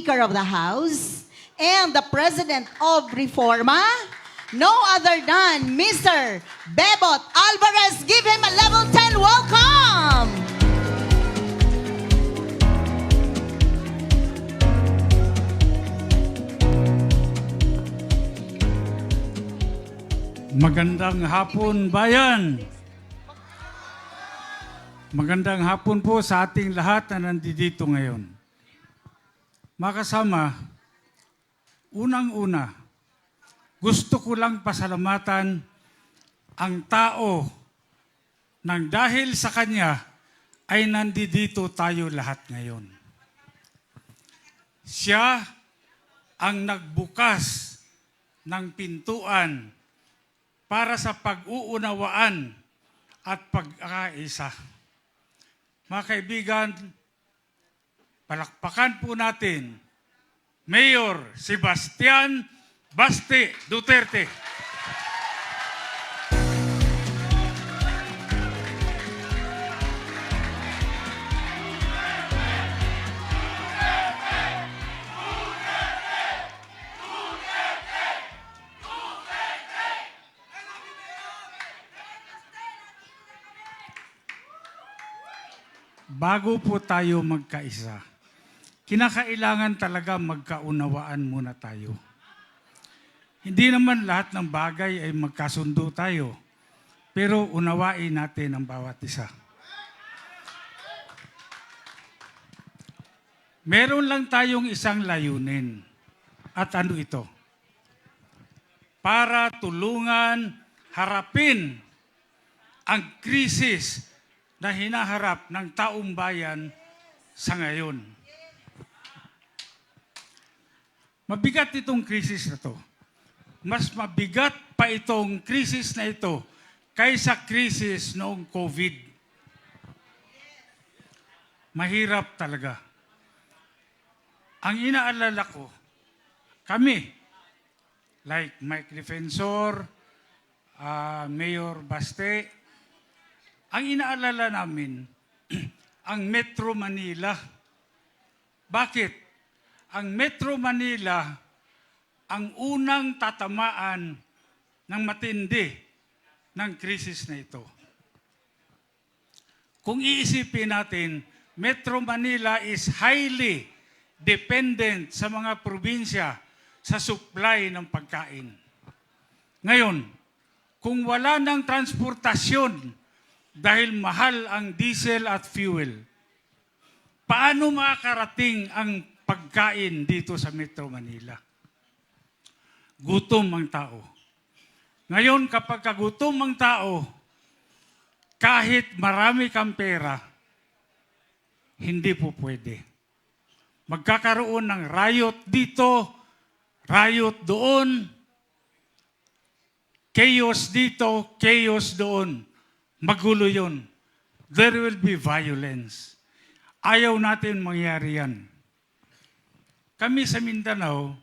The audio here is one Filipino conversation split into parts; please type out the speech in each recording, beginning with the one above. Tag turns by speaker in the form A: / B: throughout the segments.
A: Speaker of the House and the President of Reforma, no other than Mr. Bebot Alvarez. Give him a level 10 welcome!
B: Magandang hapon, bayan! Magandang hapon po sa ating lahat na nandito ngayon. Mga kasama, unang-una, gusto ko lang pasalamatan ang tao nang dahil sa kanya ay nandito tayo lahat ngayon. Siya ang nagbukas ng pintuan para sa pag-uunawaan at pagkakaisa. Mga kaibigan, palakpakan po natin Mayor Sebastian Baste Duterte. Bago po tayo magkaisa, kinakailangan talaga magkaunawaan muna tayo. Hindi naman lahat ng bagay ay magkasundo tayo, pero unawain natin ang bawat isa. Meron lang tayong isang layunin. At ano ito? Para tulungan harapin ang krisis na hinaharap ng taong bayan sa ngayon. Mabigat itong krisis na to. Mas mabigat pa itong krisis na ito kaysa krisis noong COVID. Mahirap talaga. Ang inaalala ko, kami, like Mike Defensor, Mayor Baste, ang inaalala namin, ang Metro Manila. Bakit? Ang Metro Manila, ang unang tatamaan ng matindi ng krisis na ito. Kung iisipin natin, Metro Manila is highly dependent sa mga probinsya sa supply ng pagkain. Ngayon, kung wala ng transportasyon dahil mahal ang diesel at fuel, paano makakarating ang pagkain dito sa Metro Manila? Gutom ang tao. Ngayon, kapag kagutom ang tao, kahit marami kang pera, hindi po pwede. Magkakaroon ng riot dito, riot doon, chaos dito, chaos doon. Magulo yun. There will be violence. Ayaw natin mangyari yan. Kami sa Mindanao,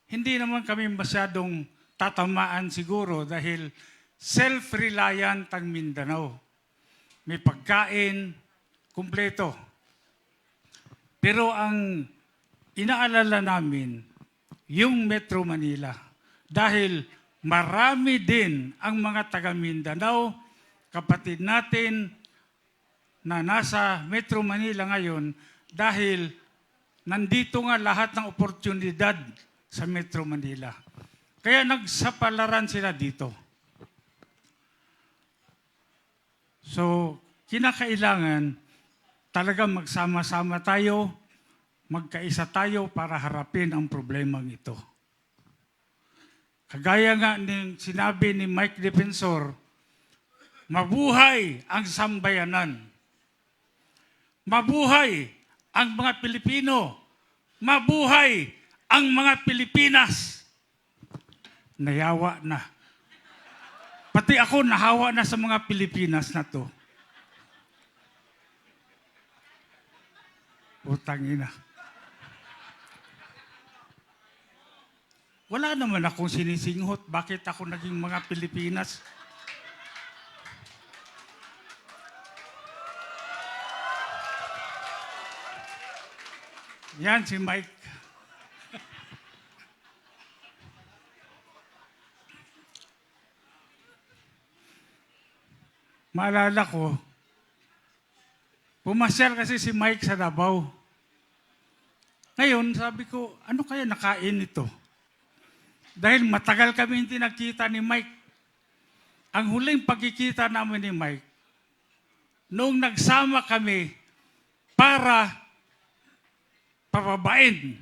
B: hindi naman kami masyadong tatamaan siguro dahil self-reliant ang Mindanao. May pagkain, kumpleto. Pero ang inaalala namin, yung Metro Manila. Dahil marami din ang mga taga Mindanao, kapatid natin na nasa Metro Manila ngayon dahil nandito nga lahat ng oportunidad sa Metro Manila. Kaya nagsapalaran sila dito. So, kinakailangan talaga magsama-sama tayo, magkaisa tayo para harapin ang problemang ito. Kagaya nga ng sinabi ni Mike Defensor, mabuhay ang sambayanan. Mabuhay ang mga Pilipino. Mabuhay ang mga Pilipinas. Nayawa na. Pati ako nahawa na sa mga Pilipinas na to. Utang ina. Wala naman akong sinisinghot. Bakit ako naging mga Pilipinas? Yan si Mike. maalala ko, pumasyal kasi si Mike sa Davao. Ngayon, sabi ko, ano kaya nakain ito? Dahil matagal kami hindi nakita ni Mike. Ang huling pagkikita namin ni Mike, noong nagsama kami para pababain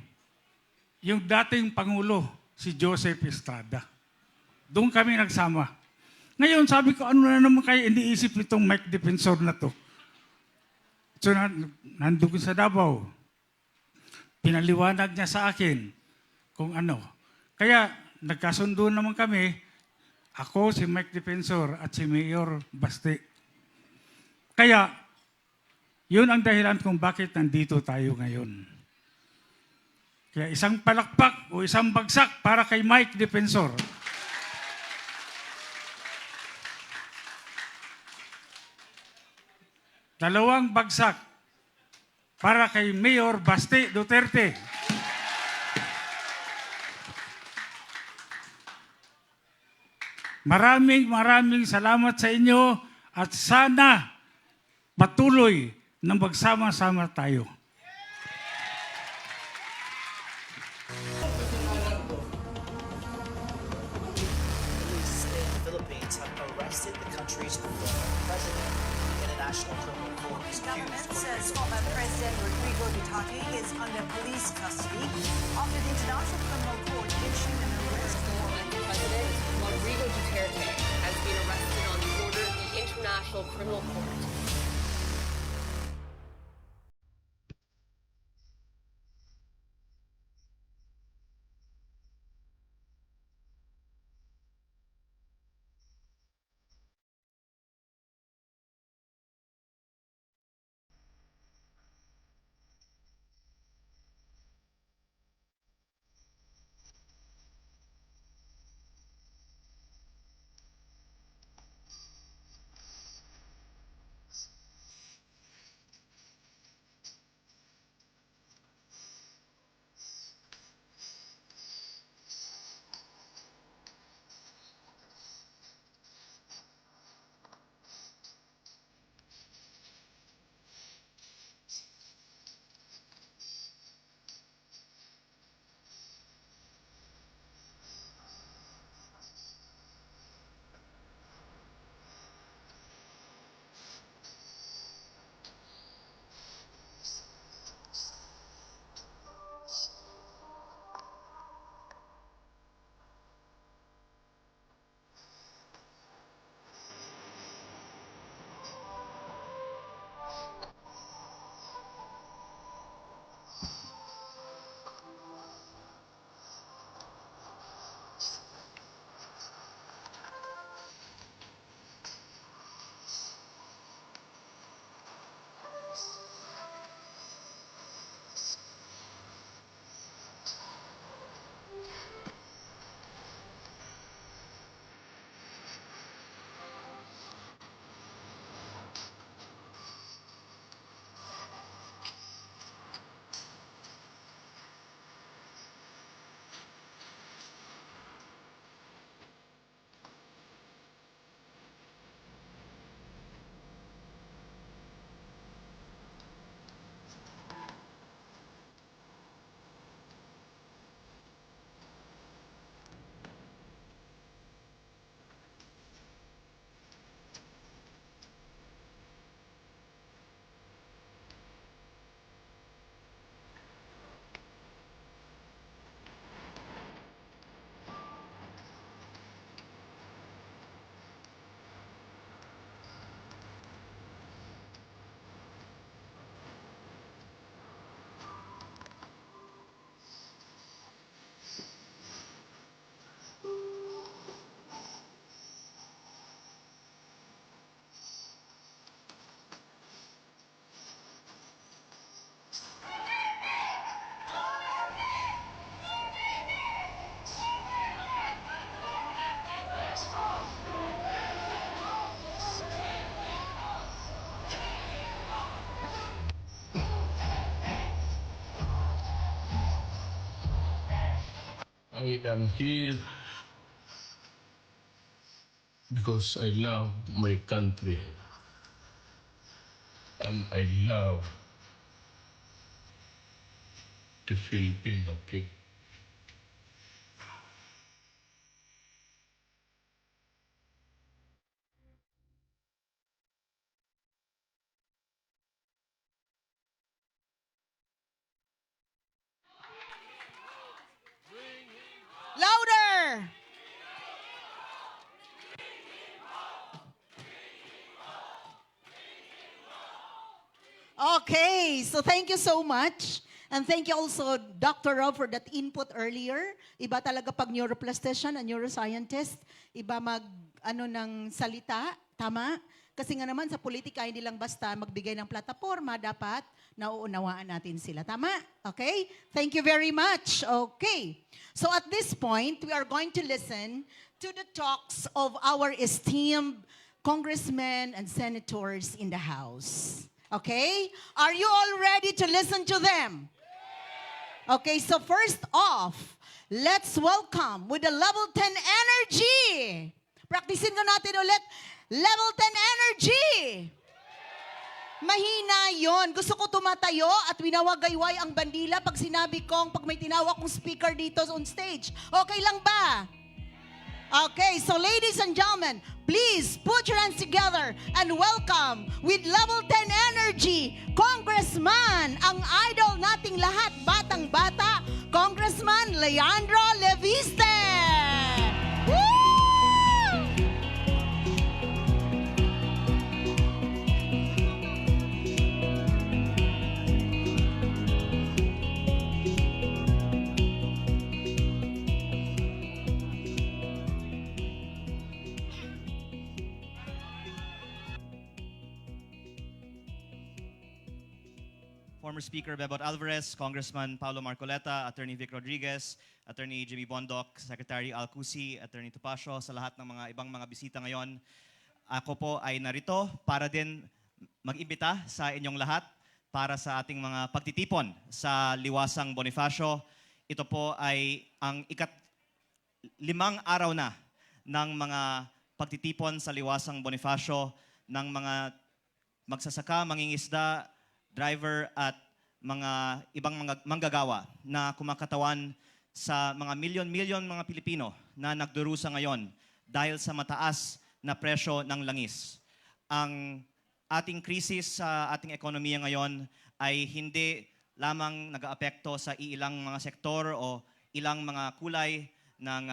B: yung dating Pangulo, si Joseph Estrada. Doon kami nagsama. Ngayon, sabi ko, ano na naman kayo iniisip nitong Mike Defensor na to? So, nandun sa Davao. Pinaliwanag niya sa akin kung ano. Kaya, nagkasundo naman kami, ako, si Mike Defensor, at si Mayor Basti. Kaya, yun ang dahilan kung bakit nandito tayo ngayon. Kaya isang palakpak o isang bagsak para kay Mike Defensor. Dalawang bagsak para kay Mayor Basti Duterte. Maraming salamat sa inyo at sana patuloy na magsama-sama tayo.
C: Police in the Philippines have arrested the country's former president. The International Criminal Court is
D: Government
C: accused
D: says former President Rodrigo Duterte is under police custody after the International Criminal Court issued an arrest warrant.
E: President Rodrigo Duterte has been arrested on the order of the International Criminal Court.
F: I am here because I love my country. I love the Filipino people.
A: Louder! Okay, so thank you so much. And thank you also, Dr. Rob, for that input earlier. Iba talaga pag neuroplastician and neuroscientist, iba ng salita, tama? Kasi nga naman sa politika, hindi lang basta magbigay ng plataforma, dapat nauunawaan natin sila. Tama? Okay? Thank you very much. Okay. So at this point, we are going to listen to the talks of our esteemed congressmen and senators in the House. Okay? Are you all ready to listen to them? Okay, so first off, let's welcome with the level 10 energy. Practicein ko natin ulit. Level 10 energy. Mahina yon. Gusto ko tumatayo at winawagayway ang bandila pag sinabi kong, pag may tinawag kong speaker dito on stage. Okay lang ba? Okay, so ladies and gentlemen, please put your hands together and welcome with level 10 energy, Congressman, ang idol nating lahat, batang-bata, Congressman Leandro Leviste. Woo!
G: Former Speaker Bebot Alvarez, Congressman Paulo Marcoleta, Attorney Vic Rodriguez, Attorney Jimmy Bondoc, Secretary Al Cusi, Attorney Topacio, sa lahat ng mga ibang mga bisita ngayon. Ako po ay narito para din mag-imbita sa inyong lahat para sa ating mga pagtitipon sa Liwasang Bonifacio. Ito po ay ang limang araw na ng mga pagtitipon sa Liwasang Bonifacio ng mga magsasaka, mangingisda, driver at mga ibang mga manggagawa na kumakatawan sa mga milyon-milyon mga Pilipino na nagdurusa ngayon dahil sa mataas na presyo ng langis. Ang ating krisis sa ating ekonomiya ngayon ay hindi lamang nag-aapekto sa ilang mga sektor o ilang mga kulay ng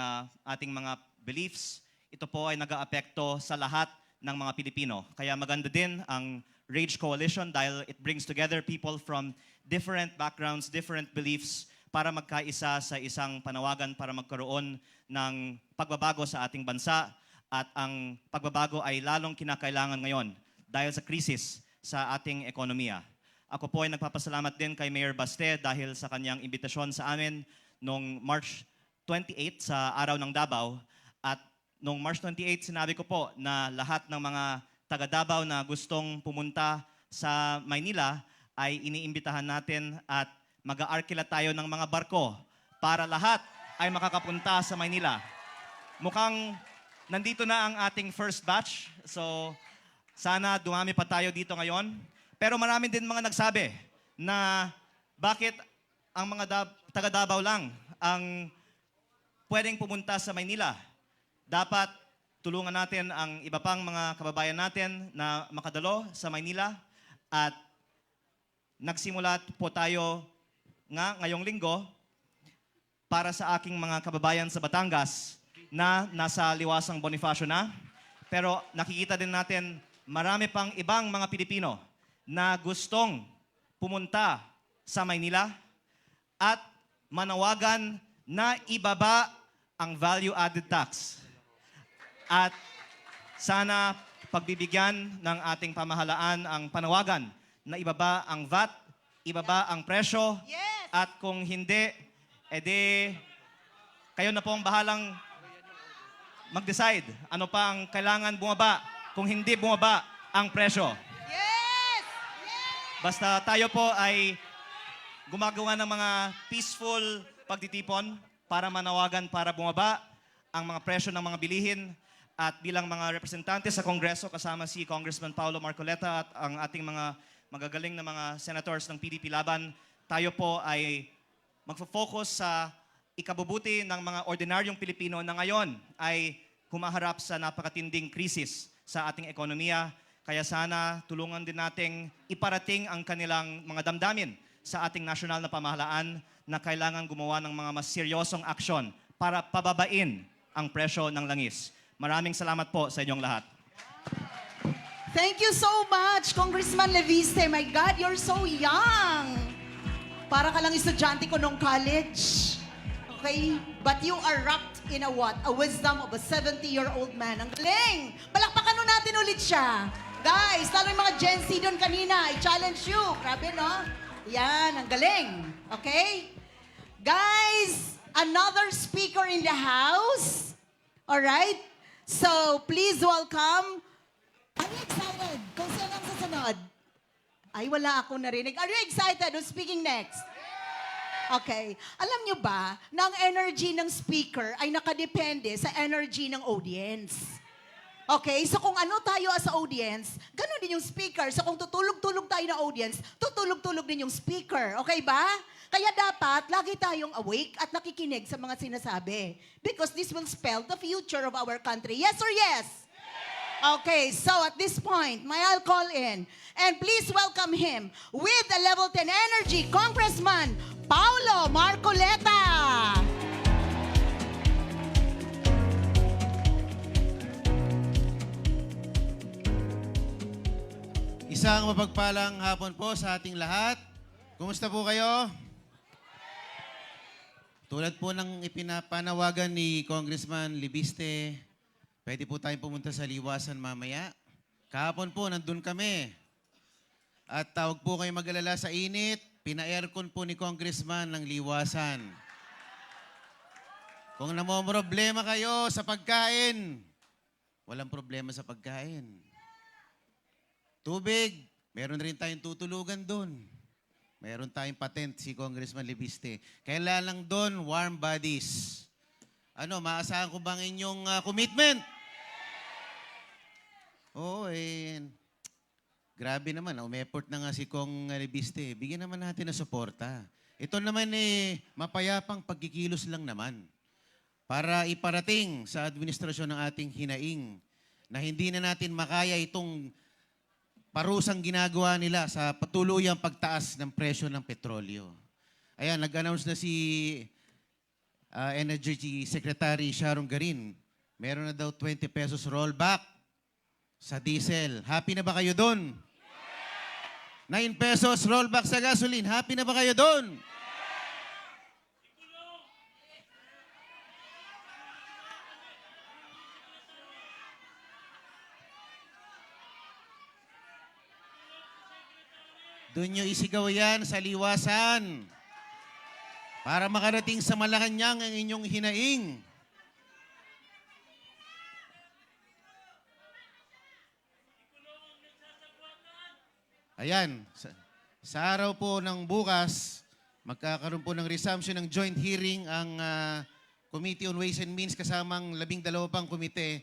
G: ating mga beliefs. Ito po ay nag-aapekto sa lahat ng mga Pilipino. Kaya maganda din ang Rage Coalition dahil it brings together people from different backgrounds, different beliefs para magkaisa sa isang panawagan para magkaroon ng pagbabago sa ating bansa at ang pagbabago ay lalong kinakailangan ngayon dahil sa krisis sa ating ekonomiya. Ako po ay nagpapasalamat din kay Mayor Baste dahil sa kanyang imbitasyon sa amin noong March 28 sa Araw ng Davao at noong March 28 sinabi ko po na lahat ng mga taga Davao na gustong pumunta sa Maynila ay iniimbitahan natin at mag-aarkila tayo ng mga barko para lahat ay makakapunta sa Maynila. Mukhang nandito na ang ating first batch, so sana dumami pa tayo dito ngayon. Pero marami din mga nagsabi na bakit ang mga taga Davao lang ang pwedeng pumunta sa Maynila. Dapat tulungan natin ang iba pang mga kababayan natin na makadalo sa Maynila at nagsimula po tayo ngayong linggo para sa aking mga kababayan sa Batangas na nasa Liwasang Bonifacio na. Pero nakikita din natin marami pang ibang mga Pilipino na gustong pumunta sa Maynila at manawagan na ibaba ang value-added tax. At sana pagbibigyan ng ating pamahalaan ang panawagan na ibaba ang VAT, ibaba ang presyo,
A: Yes!
G: at kung hindi, edi kayo na po ang bahalang mag-decide ano pa ang kailangan bumaba kung hindi bumaba ang presyo.
A: Yes!
G: Basta tayo po ay gumagawa ng mga peaceful pagtitipon para manawagan para bumaba ang mga presyo ng mga bilihin. At bilang mga representante sa Kongreso, kasama si Congressman Paulo Marcoleta at ang ating mga magagaling na mga senators ng PDP Laban, tayo po ay magfo-focus sa ikabubuti ng mga ordinaryong Pilipino na ngayon ay humaharap sa napakatinding krisis sa ating ekonomiya. Kaya sana tulungan din nating iparating ang kanilang mga damdamin sa ating nasyonal na pamahalaan na kailangan gumawa ng mga mas seryosong aksyon para pababain ang presyo ng langis. Maraming salamat po sa inyong lahat.
A: Thank you so much, Congressman Leviste. My God, you're so young. Para ka lang estudyante ko nung college. Okay? But you are wrapped in a what? A wisdom of a 70-year-old man. Ang galing! Palakpakan nun natin ulit siya. Guys, lalo yung mga Gen Z doon kanina, I challenge you. Grabe, no? Yan, ang galing. Okay? Guys, another speaker in the house. Alright? So, please welcome. Are you excited? Kung sino ang susunod? Ay, wala akong narinig. Are you excited? Who's speaking next? Okay. Alam nyo ba na ang energy ng speaker ay nakadepende sa energy ng audience? Okay? So kung ano tayo as audience, ganun din yung speaker. So kung tutulog-tulog tayo na audience, tutulog-tulog din yung speaker. Okay ba? Kaya dapat lagi tayong awake at nakikinig sa mga sinasabi. Because this will spell the future of our country. Yes or yes? Okay, so at this point, I'll call in. And please welcome him with the Level 10 Energy, Congressman Paulo Marcoleta.
H: Isang mapagpalang hapon po sa ating lahat. Kumusta po kayo? Tulad po ng ipinapanawagan ni Congressman Libiste, pwede po tayong pumunta sa Liwasan mamaya. Kahapon po, nandun kami. At tawag po kayo mag-alala sa init. Pina-aircon po ni Congressman ng Liwasan. Kung namomroblema kayo sa pagkain, walang problema sa pagkain. Tubig, meron rin tayong tutulugan doon. Meron tayong patent si Congressman Libiste. Kailan lang doon, warm bodies. Ano, maasahan ko bang inyong commitment? Oo, grabe naman. Umeport na nga si Kong Libiste. Bigyan naman natin ng suporta. Ito naman mapayapang pagkikilos lang naman para iparating sa administrasyon ng ating hinaing na hindi na natin makaya itong parusang ginagawa nila sa patuluyang pagtaas ng presyo ng petrolyo. Ayan, nag-announce na si Energy Secretary Sharon Garin. Meron na daw 20 pesos rollback sa diesel. Happy na ba kayo doon? 9 pesos rollback sa gasoline. Happy na ba kayo doon? Doon nyo isigaw yan sa Liwasan para makarating sa Malacanang ang inyong hinaing. Ayan, sa araw po ng bukas, magkakaroon po ng resumption ng joint hearing ang Committee on Ways and Means kasamang 12 pang komite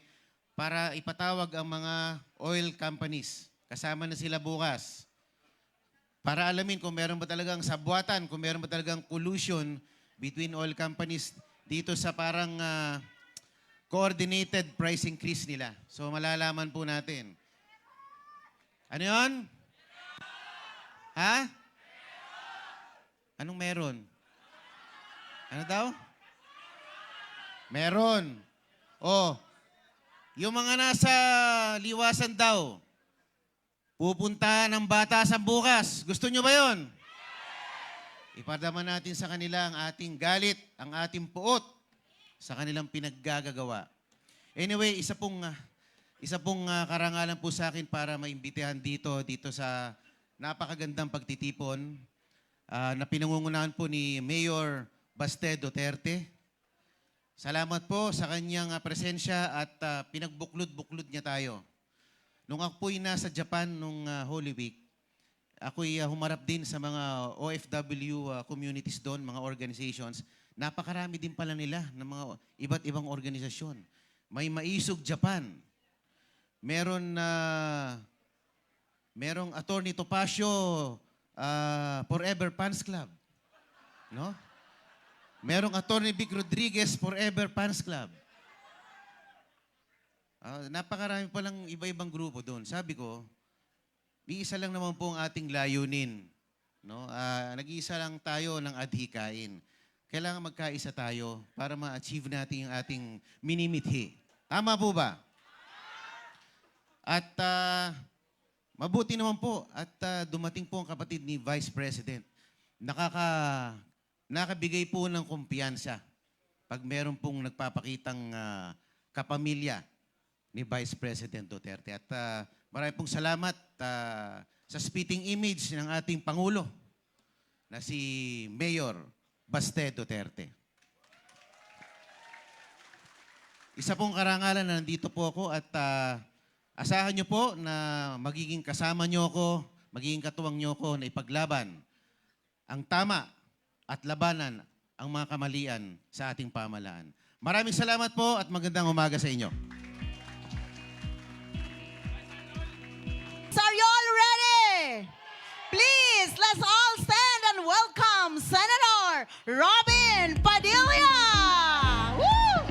H: para ipatawag ang mga oil companies. Kasama na sila bukas. Para alamin kung meron ba talagang sabwatan, kung meron ba talagang collusion between oil companies dito sa parang coordinated price increase nila. So malalaman po natin. Ano yun? Ha? Anong meron? Ano daw? Meron. Oh, yung mga nasa Liwasan daw, pupunta ng batasan bukas. Gusto nyo ba yun? Ipadama natin sa kanila ang ating galit, ang ating puot sa kanilang pinaggagawa. Anyway, isa pong karangalan po sa akin para maimbitahan dito sa napakagandang pagtitipon na pinangungunahan po ni Mayor Baste Duterte. Salamat po sa kanyang presensya at pinagbuklod-buklod niya tayo. Nung ako po'y nasa Japan nung Holy Week, ako'y humarap din sa mga OFW communities doon, mga organizations. Napakarami din pala nila ng mga iba't ibang organisasyon. May Maisog Japan. Meron na merong Attorney Topacio Forever Fans Club. No? Merong Attorney Vic Rodriguez Forever Fans Club. Napakarami palang iba-ibang grupo doon. Sabi ko, iisa lang naman po ang ating layunin. No? Nag-iisa lang tayo ng adhikain. Kailangan magkaisa tayo para ma-achieve natin yung ating minimithi. Tama po ba? At mabuti naman po at dumating po ang kapatid ni Vice President. Nakabigay po ng kumpiyansa pag meron pong nagpapakitang kapamilya ni Vice President Duterte. At marami pong salamat sa spitting image ng ating Pangulo na si Mayor Baste Duterte. Isa pong karangalan na nandito po ako at asahan nyo po na magiging kasama nyo ako, magiging katuwang nyo ako na ipaglaban ang tama at labanan ang mga kamalian sa ating pamahalaan. Maraming salamat po at magandang umaga sa inyo.
A: Are you all ready? Please, let's all stand and welcome Senator Robin Padilla. Woo!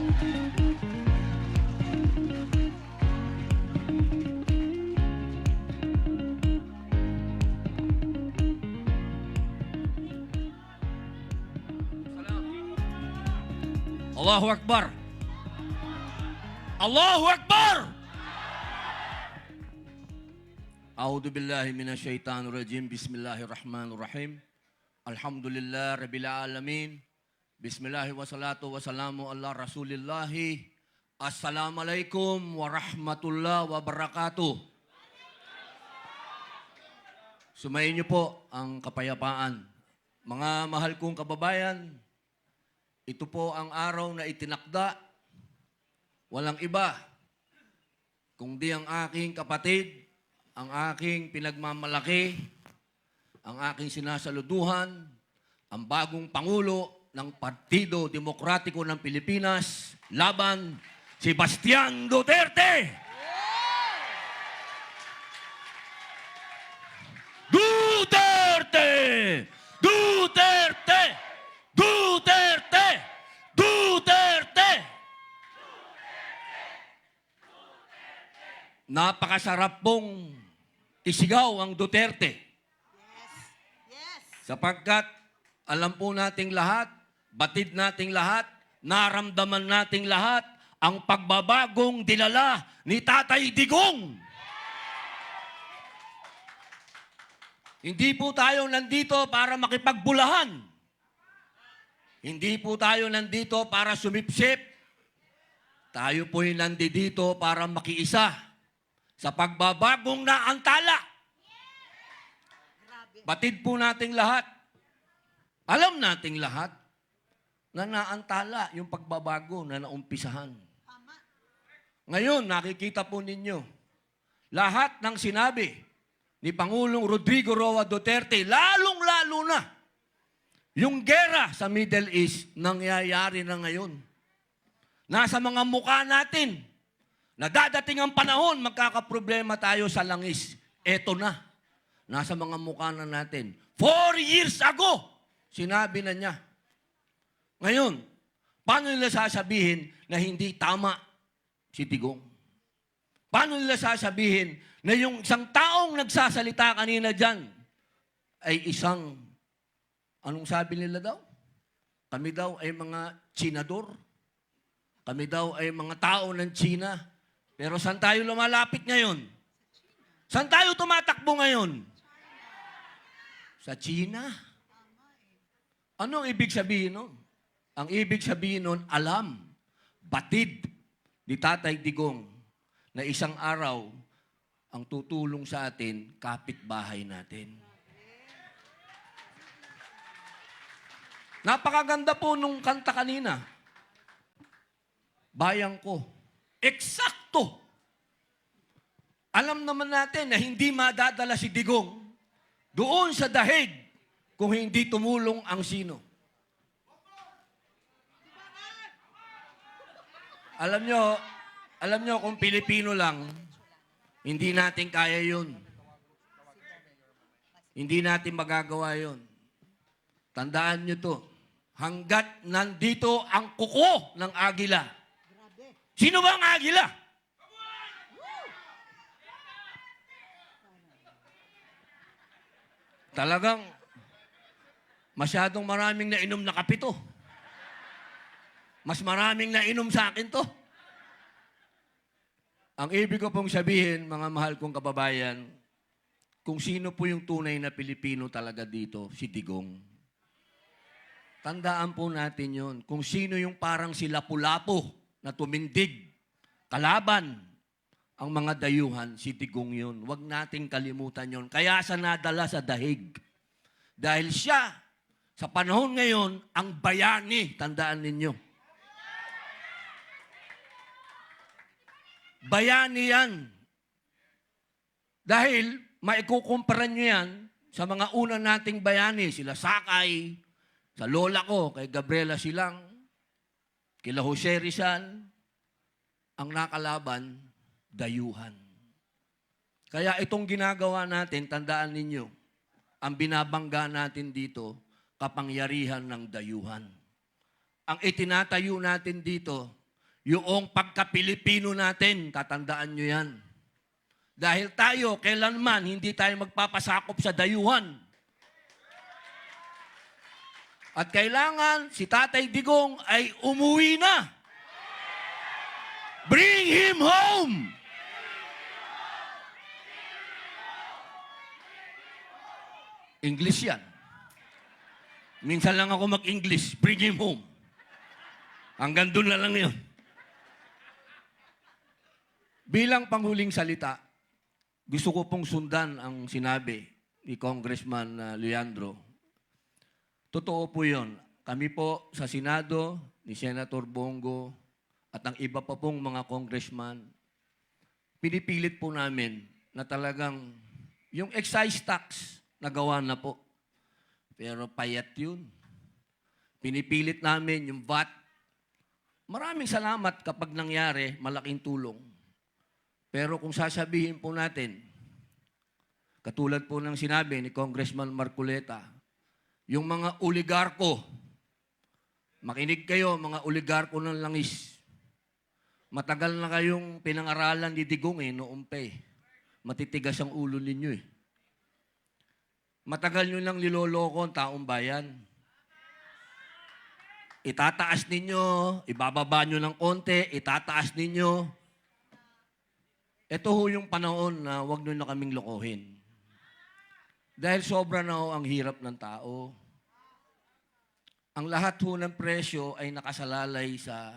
I: Allahu Akbar! Allahu Akbar! A'udhu billahi minasyaitanir rajim. Bismillahirrahmanirrahim. Alhamdulillah rabbil alamin. Bismillahi wassalatu wassalamu ala rasulillahi. Assalamualaikum warahmatullahi wabarakatuh. Sumayin niyo po ang kapayapaan. Mga mahal kong kababayan, ito po ang araw na itinakda. Walang iba kundi ang aking kapatid, ang aking pinagmamalaki, ang aking sinasaluduhan, ang bagong Pangulo ng Partido Demokratiko ng Pilipinas, laban si Bastian Duterte! Duterte! Duterte! Duterte! Duterte! Napakasarap pong isigaw ang Duterte. Sapagkat alam po nating lahat, batid nating lahat, naramdaman nating lahat ang pagbabagong dinala ni Tatay Digong. Hindi po tayo nandito para makipagbulahan. Hindi po tayo nandito para sumipsip. Tayo po'y nandito para makiisa sa pagbabagong naantala. Batid po nating lahat. Alam nating lahat na naantala yung pagbabago na naumpisahan. Ngayon, nakikita po ninyo, lahat ng sinabi ni Pangulong Rodrigo Roa Duterte, lalong-lalo na yung gera sa Middle East, nangyayari na ngayon. Nasa mga mukha natin, na dadating ang panahon, magkakaproblema tayo sa langis. Eto na. Nasa mga mukha na natin. 4 years ago, sinabi na niya. Ngayon, paano nila sasabihin na hindi tama si Digong? Paano nila sasabihin na yung isang taong nagsasalita kanina dyan ay isang, anong sabi nila daw? Kami daw ay mga Chinador. Kami daw ay mga tao ng China. Pero saan tayo lumalapit ngayon? Saan tayo tumatakbo ngayon? Sa China. Ano ang ibig sabihin nun? Ang ibig sabihin nun, alam, batid ni Tatay Digong na isang araw ang tutulong sa atin, kapitbahay natin. Napakaganda po nung kanta kanina. Bayang ko. Eksakto. Alam naman natin na hindi madadala si Digong doon sa dahig kung hindi tumulong ang sino. Alam nyo kung Pilipino lang, hindi natin kaya yun. Hindi natin magagawa yon. Tandaan nyo to. Hanggat nandito ang kuko ng agila. Sino ba ang agila? Talagang masyadong maraming nainom na kape to. Mas maraming nainom sa akin to. Ang ibig ko pong sabihin, mga mahal kong kababayan, kung sino po yung tunay na Pilipino talaga dito, si Digong. Tandaan po natin yon. Kung sino yung parang si Lapu-Lapu na tumindig, kalaban ang mga dayuhan, si Digong yun. Huwag nating kalimutan yon. Kaya sa nadala sa dahig. Dahil siya, sa panahon ngayon, ang bayani, tandaan ninyo. Bayani yan. Dahil maikukumpara nyo yan sa mga una nating bayani, sila Sakay, sa lola ko, kay Gabriela Silang, kila Jose Rizal, ang nakalaban, dayuhan. Kaya itong ginagawa natin, tandaan ninyo, ang binabangga natin dito, kapangyarihan ng dayuhan. Ang itinatayo natin dito, yung pagka-Pilipino natin, tatandaan nyo yan. Dahil tayo, kailanman, hindi tayo magpapasakop sa dayuhan. At kailangan si Tatay Digong ay umuwi na. Bring him home! English yan. Minsan lang ako mag-English, bring him home. Hanggang doon na lang yun. Bilang panghuling salita, gusto ko pong sundan ang sinabi ni Congressman Leandro. Totoo po yun. Kami po sa Senado, ni Senator Bongo, at ang iba pa pong mga congressman, pinipilit po namin na talagang yung excise tax nagawa na po. Pero payat yun. Pinipilit namin yung VAT. Maraming salamat kapag nangyari, malaking tulong. Pero kung sasabihin po natin, katulad po ng sinabi ni Congressman Marcoleta, yung mga oligarko, makinig kayo, mga oligarko ng langis. Matagal na kayong pinangaralan ni Digong noong pa eh. Matitigas ang ulo ninyo eh. Matagal nyo lang niloloko ang taong bayan. Itataas ninyo, ibababa nyo ng konti, itataas ninyo. Ito ho yung panahon na huwag nyo na kaming lokohin. Dahil sobra na ho ang hirap ng tao. Ang lahat ho ng presyo ay nakasalalay sa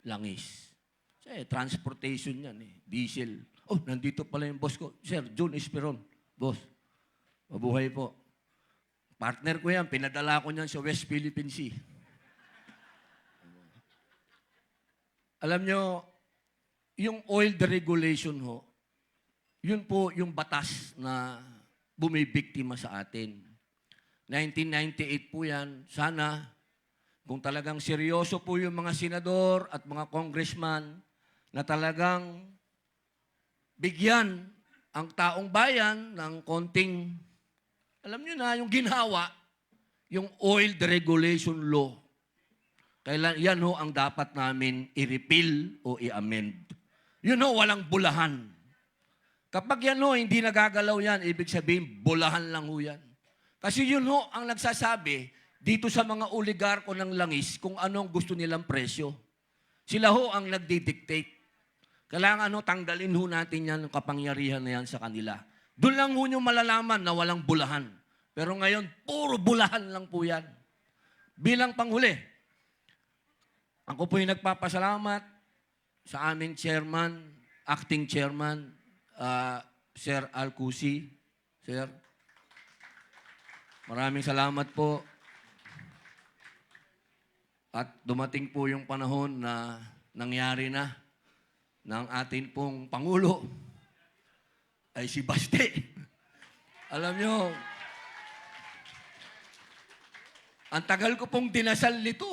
I: langis. Kasi transportation yan eh, diesel. Oh, nandito pala yung boss ko. Sir, June Esperon. Boss, mabuhay po. Partner ko yan, pinadala ko niyan sa West Philippine Sea. Alam nyo, yung oil deregulation ho, yun po yung batas na bumibiktima sa atin. 1998 po yan. Sana, kung talagang seryoso po yung mga senador at mga congressman na talagang bigyan ang taong bayan ng konting, alam nyo na, yung ginhawa, yung oil deregulation law. Kailan, yan ho ang dapat namin i-repeal o i-amend. Yun ho, walang bulahan. Kapag yan ho, hindi nagagalaw yan, ibig sabihin, bulahan lang ho yan. Kasi yun ho, ang nagsasabi dito sa mga oligarko ng langis kung anong gusto nilang presyo. Sila ho ang nagdi-dictate. Kailangan ho, tanggalin ho natin yan, yung kapangyarihan na yan sa kanila. Doon lang ho nyo malalaman na walang bulahan. Pero ngayon, puro bulahan lang po yan. Bilang panghuli, ako po yung nagpapasalamat sa aming chairman, acting chairman, Sir Alcusi. Sir, maraming salamat po. At dumating po yung panahon na nangyari na ng atin pong Pangulo ay si Baste. Alam nyo, ang tagal ko pong dinasal nito.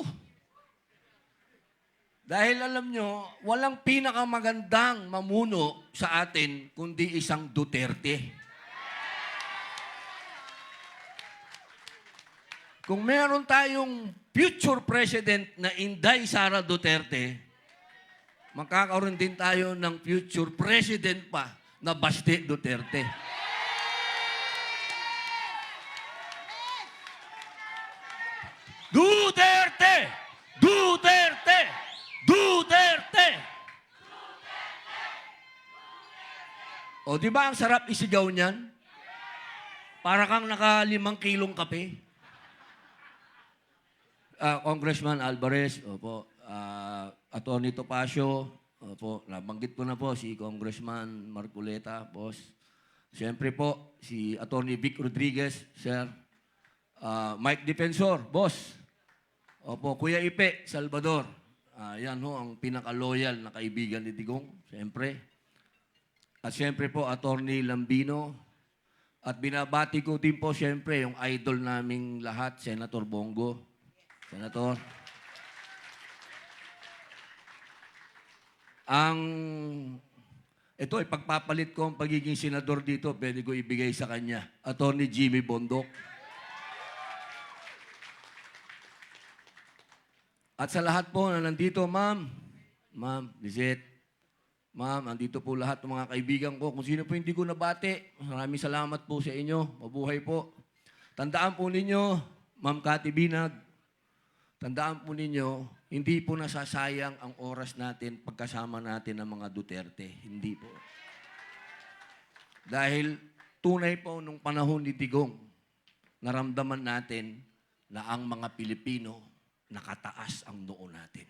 I: Dahil alam nyo, walang pinakamagandang mamuno sa atin kundi isang Duterte. kung meron tayong future president na Inday Sara Duterte, magkakaroon din tayo ng future president pa na Baste Duterte. Duterte! Duterte! Duterte! O, di ba ang sarap isigaw niyan? Para kang naka 5 kilong kape. Congressman Alvarez, opo. Attorney Topacio, opo. Nabanggit ko na po si Congressman Marcoleta, boss. Siyempre po, si Attorney Vic Rodriguez, sir. Mike Defensor, boss. Opo, Kuya Ipe Salvador. Yan ho, ang pinaka-loyal na kaibigan ni Digong, siyempre. At siyempre po, Attorney Lambino. At binabati ko din po, siyempre, yung idol naming lahat, Senator Bongo. Senator. Ito ay pagpapalit ko ang pagiging senador dito, pwede ko ibigay sa kanya. Attorney Jimmy Bondok. At sa lahat po na nandito, ma'am, Lizette, ma'am, andito po lahat ng mga kaibigan ko. Kung sino po hindi ko nabati, maraming salamat po sa inyo. Mabuhay po. Tandaan po ninyo, Ma'am Cathy Binag, tandaan po ninyo, hindi po nasasayang ang oras natin pagkasama natin ng mga Duterte. Hindi po. Dahil tunay po nung panahon ni Digong, naramdaman natin na ang mga Pilipino nakataas ang noo natin.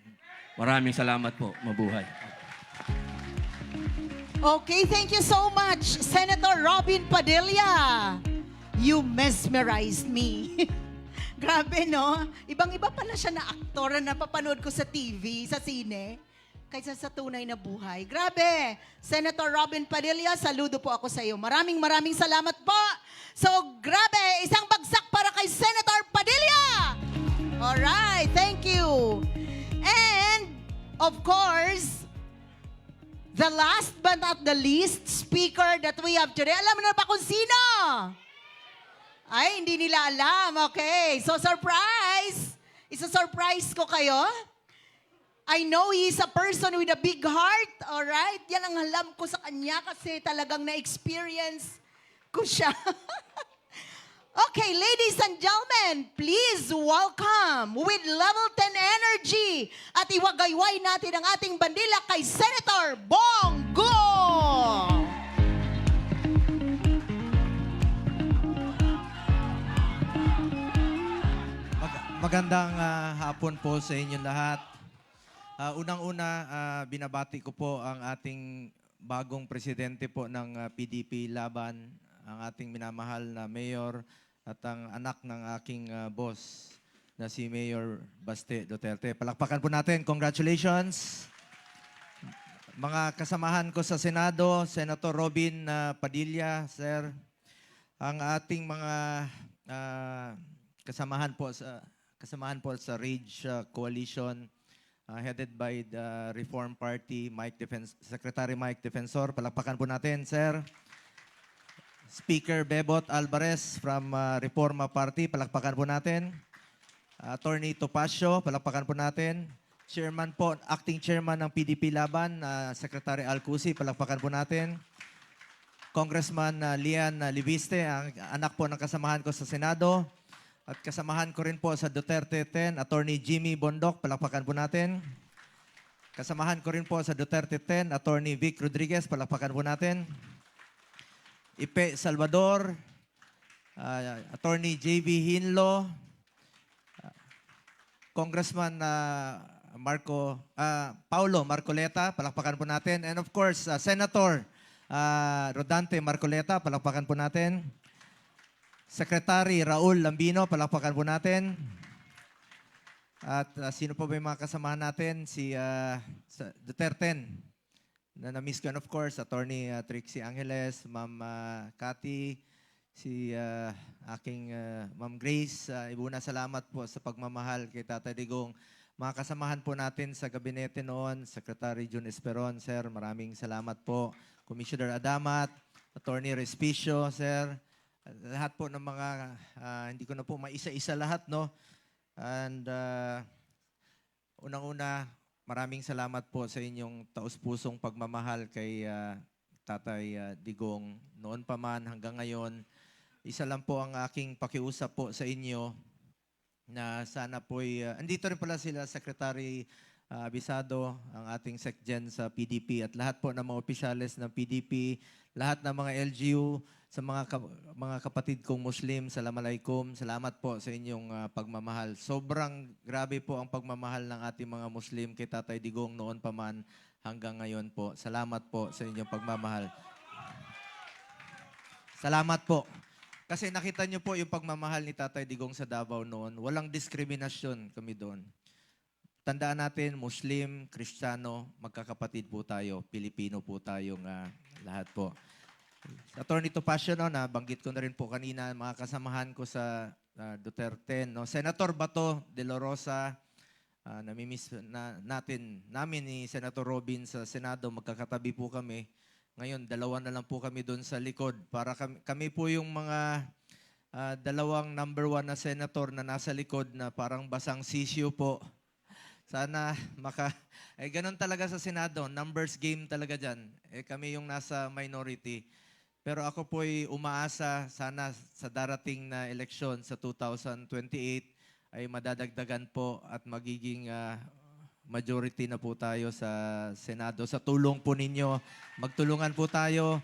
I: Maraming salamat po. Mabuhay.
A: Okay, thank you so much, Senator Robin Padilla. You mesmerized me. Grabe, no? Ibang-iba pala siya na aktor na napapanood ko sa TV, sa sine, kaysa sa tunay na buhay. Grabe! Senator Robin Padilla, saludo po ako sa iyo. Maraming salamat po. So, grabe! Isang bagsak para kay Senator Padilla! Alright, thank you. And, of course, the last but not the least speaker that we have today. Alam mo na ba kung sino? Ay, hindi nila alam. Okay. So, surprise! Isa-surprise ko kayo. I know he is a person with a big heart. Alright? Yan ang alam ko sa kanya kasi talagang na-experience ko siya. Okay, ladies and gentlemen, please welcome with level 10 energy at iwagayway natin ang ating bandila kay Senator Bongo!
J: Magandang hapon po sa inyo lahat. Unang-una, binabati ko po ang ating bagong presidente po ng PDP Laban, ang ating minamahal na mayor at ang anak ng aking boss na si Mayor Baste Duterte. Palakpakan po natin. Congratulations. Mga kasamahan ko sa Senado, Senator Robin Padilla, sir. Ang ating mga kasamahan po sa Rage Coalition headed by the Reform Party, Secretary Mike Defensor. Palakpakan po natin, sir. Speaker Bebot Alvarez from Reforma Party. Palakpakan po natin. Attorney Topacio. Palakpakan po natin. Chairman po, Acting Chairman ng PDP Laban, Secretary Alcusi. Palakpakan po natin. Congressman Lian Liviste, ang anak po ng kasamahan ko sa Senado. At kasamahan ko rin po sa Duterte 10, Attorney Jimmy Bondok. Palakpakan po natin. Kasamahan ko rin po sa Duterte 10, Attorney Vic Rodriguez. Palakpakan po natin. Ipe Salvador, Attorney J.V. Hinlo, Congressman Paulo Marcoleta, palakpakan po natin. And of course, Senator Rodante Marcoleta, palakpakan po natin. Secretary Raul Lambino, palakpakan po natin. At sino po ba yung mga kasamahan natin? Si Duterte na na-miss ko. And of course, Attorney Trixie Angeles, Ma'am Cathy, si aking Ma'am Grace. Ibuna salamat po sa pagmamahal kay Tata Digong. Mga kasamahan po natin sa gabinete noon, Secretary Jun Esperon, sir, maraming salamat po. Commissioner Adamat, Attorney Respicio, sir, lahat po ng mga, hindi ko na po maisa-isa lahat, no? And unang-una, maraming salamat po sa inyong taus-pusong pagmamahal kay Tatay Digong. Noon pa man hanggang ngayon, isa lang po ang aking pakiusap po sa inyo na sana po'y, andito rin pala sila Secretary Abisado, ang ating SecGen sa PDP at lahat po ng mga opisyales ng PDP, lahat ng mga LGU, sa mga kapatid kong Muslim, Assalamualaikum, salamat po sa inyong pagmamahal. Sobrang grabe po ang pagmamahal ng ating mga Muslim kay Tatay Digong noon pa man hanggang ngayon po. Salamat po sa inyong pagmamahal. Salamat po. Kasi nakita niyo po yung pagmamahal ni Tatay Digong sa Davao noon. Walang diskriminasyon kami doon. Tandaan natin, Muslim, Kristiyano, magkakapatid po tayo. Pilipino po tayong lahat po. Attorney Topacio, no, nabanggit ko na rin po kanina, mga kasamahan ko sa Duterte. No? Senator Bato de la Rosa, namimiss namin ni Senator Robin sa Senado, magkakatabi po kami. Ngayon, dalawa na lang po kami doon sa likod. Para kami po yung mga dalawang number 1 na senator na nasa likod na parang basang sisyo po. Sana ganun talaga sa Senado. Numbers game talaga dyan. Kami yung nasa minority. Pero ako po'y umaasa sana sa darating na eleksyon sa 2028 ay madadagdagan po at magiging majority na po tayo sa Senado. Sa tulong po ninyo, magtulungan po tayo.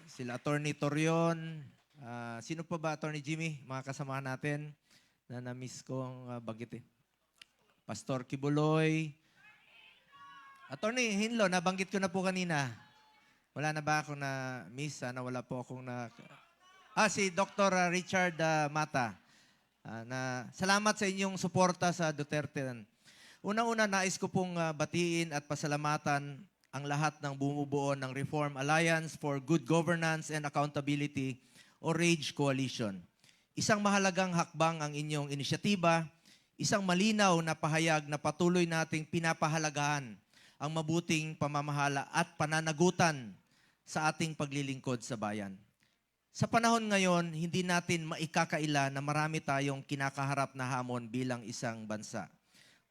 J: Sila Attorney Torion, sino pa ba, Attorney Jimmy, mga kasamahan natin na na-miss ko ang banggitin. Pastor Kibuloy. Attorney Hinlo, nabanggit ko na po kanina. Wala na ba akong na-miss? Sana wala po akong si Dr. Richard Mata. Salamat sa inyong suporta sa Duterte. Unang-una, nais ko pong batiin at pasalamatan ang lahat ng bumubuo ng Reform Alliance for Good Governance and Accountability o RAGE Coalition. Isang mahalagang hakbang ang inyong inisyatiba, isang malinaw na pahayag na patuloy nating pinapahalagahan ang mabuting pamamahala at pananagutan sa ating paglilingkod sa bayan. Sa panahon ngayon, hindi natin maikakaila na marami tayong kinakaharap na hamon bilang isang bansa.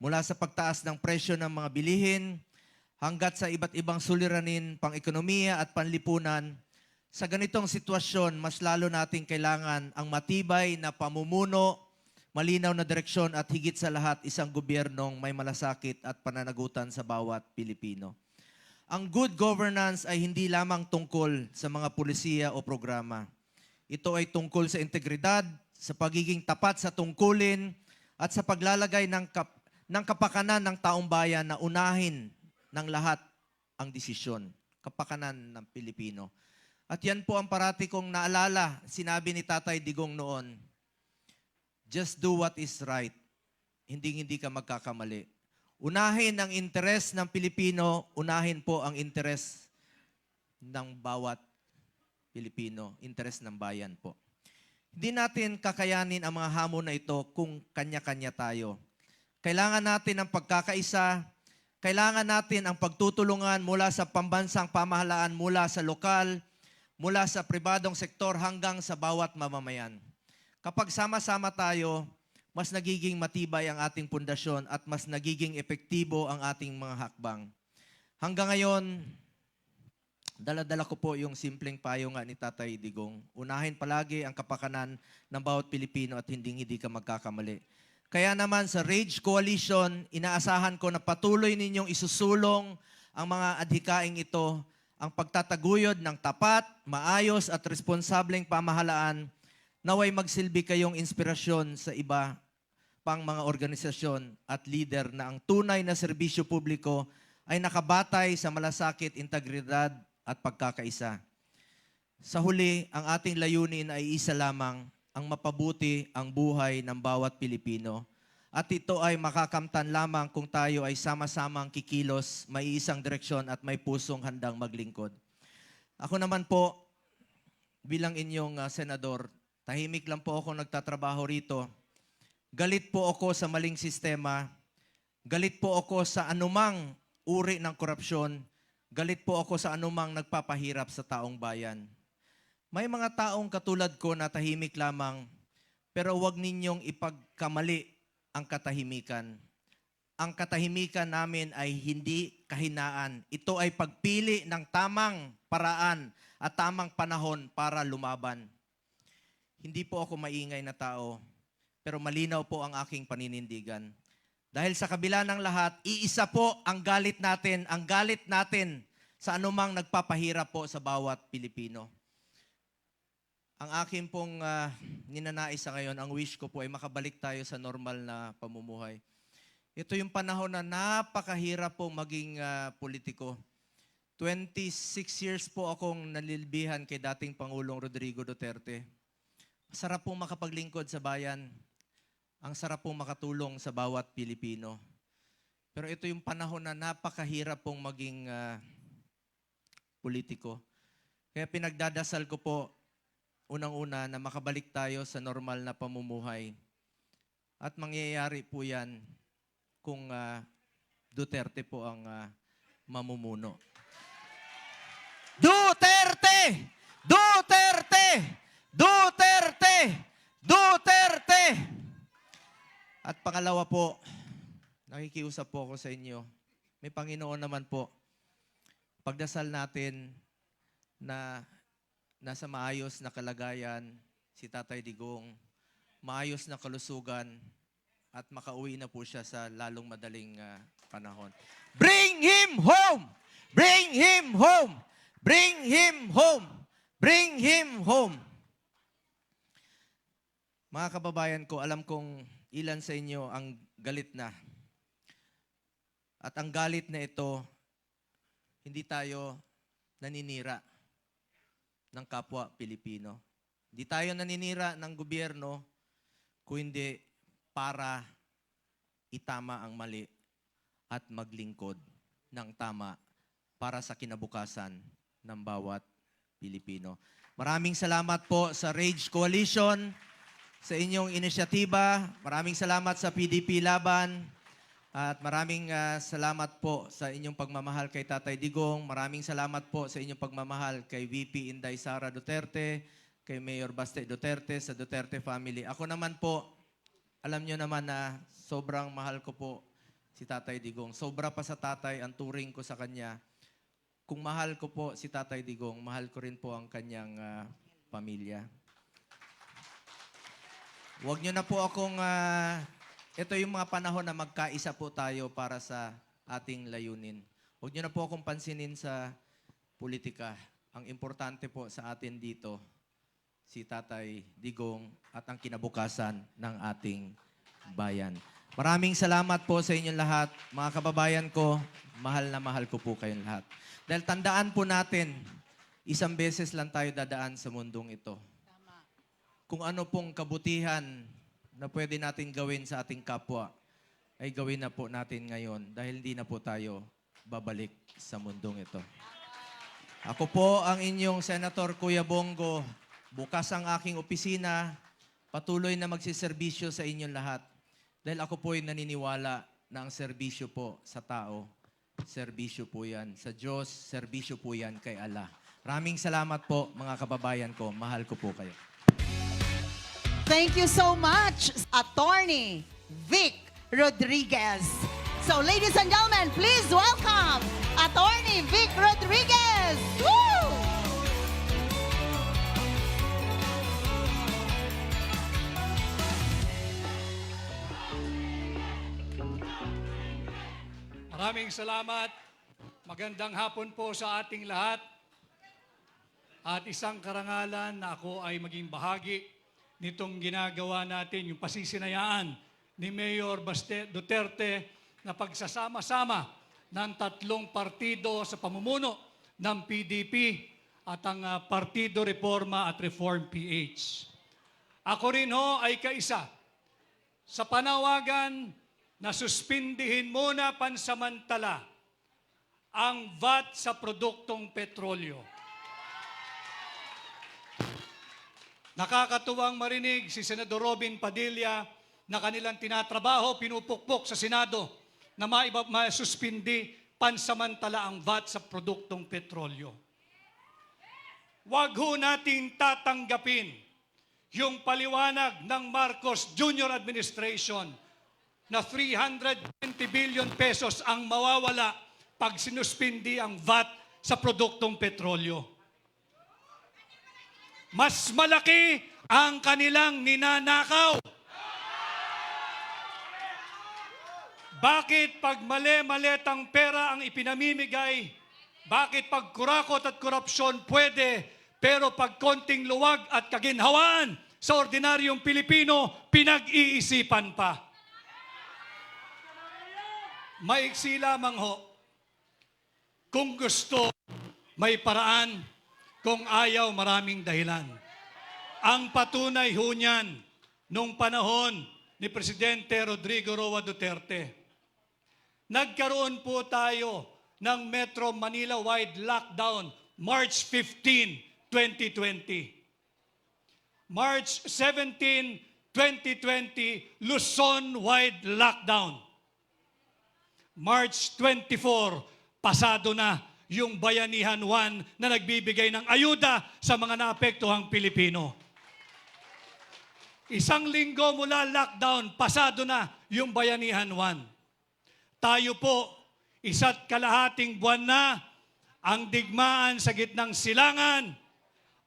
J: Mula sa pagtaas ng presyo ng mga bilihin, hanggat sa iba't ibang suliranin, pang-ekonomiya at panlipunan, sa ganitong sitwasyon, mas lalo nating kailangan ang matibay na pamumuno, malinaw na direksyon at higit sa lahat isang gobyernong may malasakit at pananagutan sa bawat Pilipino. Ang good governance ay hindi lamang tungkol sa mga pulisiya o programa. Ito ay tungkol sa integridad, sa pagiging tapat sa tungkulin at sa paglalagay ng kapakanan ng taong bayan na unahin ng lahat ang desisyon, kapakanan ng Pilipino. At yan po ang parati kong naalala, sinabi ni Tatay Digong noon, just do what is right. Hindi ka magkakamali. Unahin ang interes ng Pilipino, unahin po ang interes ng bawat Pilipino, interes ng bayan po. Hindi natin kakayanin ang mga hamon na ito kung kanya-kanya tayo. Kailangan natin ang pagkakaisa, kailangan natin ang pagtutulungan mula sa pambansang pamahalaan, mula sa lokal, mula sa pribadong sektor hanggang sa bawat mamamayan. Kapag sama-sama tayo, mas nagiging matibay ang ating pundasyon at mas nagiging epektibo ang ating mga hakbang. Hanggang ngayon, dala-dala ko po yung simpleng payo nga ni Tatay Digong. Unahin palagi ang kapakanan ng bawat Pilipino at hindi ka magkakamali. Kaya naman sa RAGE Coalition, inaasahan ko na patuloy ninyong isusulong ang mga adhikaing ito, ang pagtataguyod ng tapat, maayos at responsableng pamahalaan, naway magsilbi kayong inspirasyon sa iba pang mga organisasyon at leader na ang tunay na serbisyo publiko ay nakabatay sa malasakit, integridad at pagkakaisa. Sa huli, ang ating layunin ay isa lamang, ang mapabuti ang buhay ng bawat Pilipino. At ito ay makakamtan lamang kung tayo ay sama-samang kikilos, may isang direksyon at may pusong handang maglingkod. Ako naman po, bilang inyong senador, tahimik lang po ako nagtatrabaho rito. Galit po ako sa maling sistema. Galit po ako sa anumang uri ng korupsyon. Galit po ako sa anumang nagpapahirap sa taong bayan. May mga taong katulad ko na tahimik lamang, pero huwag ninyong ipagkamali ang katahimikan. Ang katahimikan namin ay hindi kahinaan. Ito ay pagpili ng tamang paraan at tamang panahon para lumaban. Hindi po ako maingay na tao, pero malinaw po ang aking paninindigan. Dahil sa kabila ng lahat, iisa po ang galit natin sa anumang nagpapahirap po sa bawat Pilipino. Ang akin pong ninanais sa ngayon, ang wish ko po ay makabalik tayo sa normal na pamumuhay. Ito yung panahon na napakahirap po maging politiko. 26 years po akong nalilbihan kay dating Pangulong Rodrigo Duterte. Sarap pong makapaglingkod sa bayan. Ang sarap pong makatulong sa bawat Pilipino. Pero ito yung panahon na napakahirap pong maging politiko. Kaya pinagdadasal ko po, unang-una, na makabalik tayo sa normal na pamumuhay. At mangyayari po yan kung Duterte po ang mamumuno. Duterte! Duterte! Duterte! Duterte! At pangalawa po, nakikiusap po ako sa inyo. May Panginoon naman po. Pagdasal natin na nasa maayos na kalagayan si Tatay Digong, maayos na kalusugan, at makauwi na po siya sa lalong madaling panahon. Bring him home! Bring him home! Bring him home! Bring him home! Mga kababayan ko, alam kong ilan sa inyo ang galit na. At ang galit na ito, hindi tayo naninira ng kapwa Pilipino. Hindi tayo naninira ng gobyerno kung hindi para itama ang mali at maglingkod ng tama para sa kinabukasan ng bawat Pilipino. Maraming salamat po sa Rage Coalition, sa inyong inisyatiba. Maraming salamat sa PDP Laban. At maraming salamat po sa inyong pagmamahal kay Tatay Digong. Maraming salamat po sa inyong pagmamahal kay VP Inday Sara Duterte, kay Mayor Baste Duterte, sa Duterte family. Ako naman po, alam nyo naman na sobrang mahal ko po si Tatay Digong. Sobra pa sa tatay ang turing ko sa kanya. Kung mahal ko po si Tatay Digong, mahal ko rin po ang kanyang pamilya. Huwag nyo na po akong... ito yung mga panahon na magkaisa po tayo para sa ating layunin. Huwag nyo na po akong pansinin sa politika. Ang importante po sa atin dito, si Tatay Digong at ang kinabukasan ng ating bayan. Maraming salamat po sa inyong lahat. Mga kababayan ko, mahal na mahal ko po kayong lahat. Dahil tandaan po natin, isang beses lang tayo dadaan sa mundong ito. Kung ano pong kabutihan na pwede natin gawin sa ating kapwa, ay gawin na po natin ngayon dahil hindi na po tayo babalik sa mundong ito. Ako po ang inyong Senator Kuya Bongo. Bukas ang aking opisina, patuloy na magsiservisyo sa inyong lahat. Dahil ako po ay naniniwala na ang serbisyo po sa tao, serbisyo po yan sa Diyos, serbisyo po yan kay Allah. Maraming salamat po mga kababayan ko. Mahal ko po kayo.
A: Thank you so much, Attorney Vic Rodriguez. So, ladies and gentlemen, please welcome Attorney Vic Rodriguez. Woo!
K: Maraming salamat. Magandang hapon po sa ating lahat. At isang karangalan na ako ay maging bahagi nitong ginagawa natin, yung pasisinayaan ni Mayor Baste Duterte na pagsasama-sama ng tatlong partido sa pamumuno ng PDP at ang Partido Reforma at Reform PH. Ako rin ho ay kaisa sa panawagan na suspindihin muna pansamantala ang VAT sa produktong petrolyo. Nakakatuwang marinig si Senador Robin Padilla na kanilang tinatrabaho, pinupukpok sa Senado na masuspindi pansamantala ang VAT sa produktong petrolyo. wag ho nating tatanggapin yung paliwanag ng Marcos Jr. Administration na 320 billion pesos ang mawawala pag sinuspindi ang VAT sa produktong petrolyo. Mas malaki ang kanilang ninanakaw. Bakit pag mali-maletang pera ang ipinamimigay, bakit pag kurakot at korupsyon pwede, pero pag konting luwag at kaginhawaan sa ordinaryong Pilipino, pinag-iisipan pa? Maiksi lamang ho. Kung gusto, may paraan. Kung ayaw, maraming dahilan. Ang patunay ho niyan, nung panahon ni Presidente Rodrigo Roa Duterte, nagkaroon po tayo ng Metro Manila-wide lockdown March 15, 2020. March 17, 2020, Luzon-wide lockdown. March 24, pasado na yung Bayanihan 1 na nagbibigay ng ayuda sa mga naapektuhang Pilipino. Isang linggo mula lockdown, pasado na yung Bayanihan 1. Tayo po, 1.5 buwan na ang digmaan sa gitnang silangan.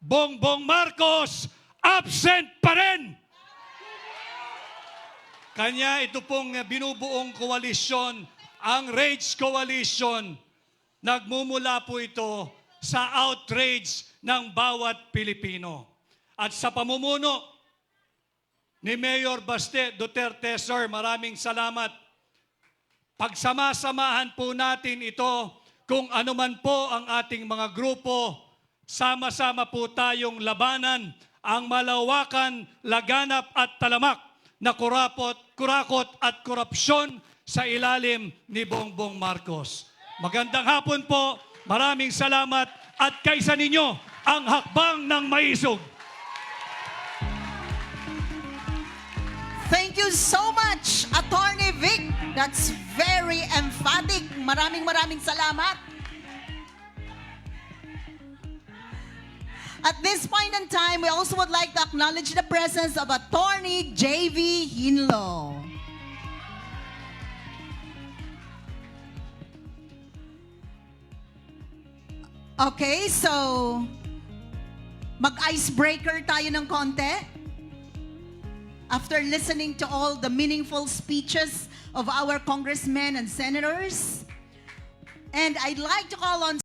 K: Bongbong Marcos, absent pa rin! Kanya ito pong binubuong koalisyon, ang Rage Coalition, nagmumula po ito sa outrage ng bawat Pilipino. At sa pamumuno ni Mayor Baste Duterte, sir, maraming salamat. Pagsamasamahan po natin ito, kung ano man po ang ating mga grupo, sama-sama po tayong labanan ang malawakan, laganap at talamak na kurakot at korupsyon sa ilalim ni Bongbong Marcos. Magandang hapon po, maraming salamat at kaisa ninyo ang hakbang ng maisog.
A: Thank you so much, Attorney Vic. That's very emphatic. Maraming salamat. At this point in time, we also would like to acknowledge the presence of Attorney J.V. Hinlo. Okay, so mag-icebreaker tayo ng konti. After listening to all the meaningful speeches of our congressmen and senators. And I'd like to call on